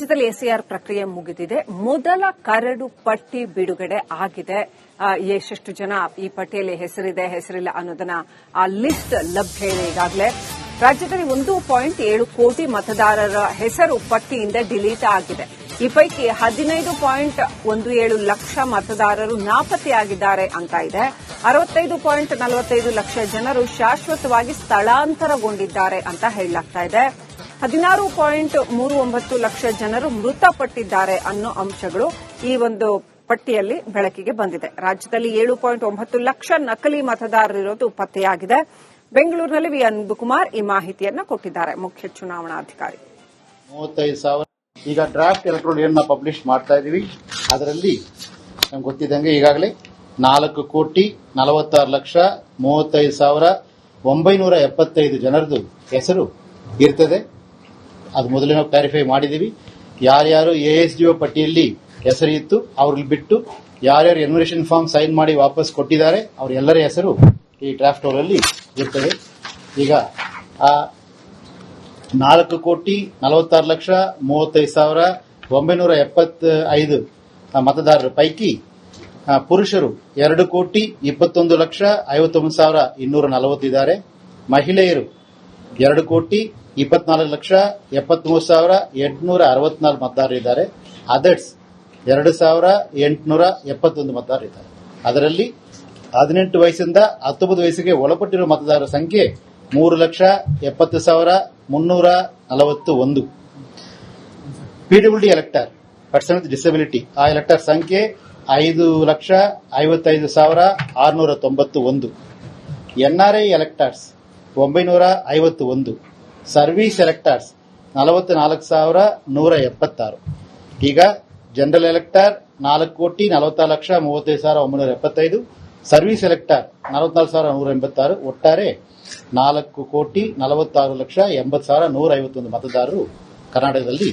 ರಾಜ್ಯದಲ್ಲಿ ಎಸ್ಐಆರ್ ಪ್ರಕ್ರಿಯೆ ಮುಗಿದಿದೆ. ಮೊದಲ ಕರಡು ಪಟ್ಟಿ ಬಿಡುಗಡೆ ಆಗಿದೆ. ಎಷ್ಟೆಷ್ಟು ಜನ ಈ ಪಟ್ಟಿಯಲ್ಲಿ ಹೆಸರಿಲ್ಲ ಅನ್ನೋದನ್ನ ಆ ಲಿಸ್ಟ್ ಲಭ್ಯ ಇದೆ ಈಗಾಗಲೇ. ರಾಜ್ಯದಲ್ಲಿ 1.7 ಕೋಟಿ ಮತದಾರರ ಹೆಸರು ಪಟ್ಟಿಯಿಂದ ಡಿಲೀಟ್ ಆಗಿದೆ. ಈ ಪೈಕಿ 15.17 ಲಕ್ಷ ಮತದಾರರು ನಾಪತ್ತೆಯಾಗಿದ್ದಾರೆ ಅಂತ ಇದೆ. 65.45 ಲಕ್ಷ ಜನರು ಶಾಶ್ವತವಾಗಿ ಸ್ಥಳಾಂತರಗೊಂಡಿದ್ದಾರೆ ಅಂತ ಹೇಳಲಾಗ್ತಾ ಇದೆ. 16.39 ಲಕ್ಷ ಜನರು ಮೃತಪಟ್ಟಿದ್ದಾರೆ ಅನ್ನೋ ಅಂಶಗಳು ಈ ಒಂದು ಪಟ್ಟಿಯಲ್ಲಿ ಬೆಳಕಿಗೆ ಬಂದಿದೆ. ರಾಜ್ಯದಲ್ಲಿ 7.9 ಲಕ್ಷ ನಕಲಿ ಮತದಾರರಿರೋದು ಪತ್ತೆಯಾಗಿದೆ. ಬೆಂಗಳೂರಿನಲ್ಲಿ ವಿ ಅನ್ಬುಕುಮಾರ್ ಈ ಮಾಹಿತಿಯನ್ನ ಕೊಟ್ಟಿದ್ದಾರೆ, ಮುಖ್ಯ ಚುನಾವಣಾಧಿಕಾರಿ. 35,000 ಈಗ ಡ್ರಾಫ್ಟ್ ಎಲೆಕ್ಟ್ರೋಲ್ ಏನ್ ನಾವು ಪಬ್ಲಿಷ್ ಮಾಡ್ತಾ ಇದೀವಿ, ಅದರಲ್ಲಿ ನಮ್ಗೆ ಗೊತ್ತಿದ್ದಂಗೆ ಈಗಾಗಲೇ 4,46,35,975 ಜನರದು ಹೆಸರು ಇರ್ತದೆ. ಅದು ಮೊದಲೇ ನಾವು ಕ್ಲಾರಿಫೈ ಮಾಡಿದೀವಿ. ಯಾರ್ಯಾರು ASDO ಪಟ್ಟಿಯಲ್ಲಿ ಹೆಸರು ಇತ್ತು ಅವ್ರಲ್ಲಿ ಬಿಟ್ಟು ಯಾರ್ಯಾರು ಎನ್ಯುಮರೇಷನ್ ಫಾರ್ಮ್ ಸೈನ್ ಮಾಡಿ ವಾಪಸ್ ಕೊಟ್ಟಿದ್ದಾರೆ ಅವರೆಲ್ಲರ ಹೆಸರು ಈ ಡ್ರಾಫ್ಟ್ ರೋಲಲ್ಲಿ ಇರ್ತದೆ. ಈಗ ಆ 4,46,35,975 ಮತದಾರರ ಪೈಕಿ ಪುರುಷರು 2,21,59,240 ಇದ್ದಾರೆ. ಮಹಿಳೆಯರು 2,24,73,864 ಮತದಾರರಿದ್ದಾರೆ. ಅದರ್ಸ್ 2,871 ಮತದಾರರಿದ್ದಾರೆ. ಅದರಲ್ಲಿ 18 ವಯಸ್ಸಿಂದ 19 ವಯಸ್ಸಿಗೆ ಒಳಪಟ್ಟಿರುವ ಮತದಾರರ ಸಂಖ್ಯೆ 3,70,341. PWD elector person with disability ಆ ಎಲೆಕ್ಟರ್ ಸಂಖ್ಯೆ 5,55,691. NRI electors 951. Service electors 44,176. ಈಗ ಜನರಲ್ ಎಲೆಕ್ಟರ್ 4,46,35,975. Service elector 44,186. ಒಟ್ಟಾರೆ 4,46,80,151 ಮತದಾರರು ಕರ್ನಾಟಕದಲ್ಲಿ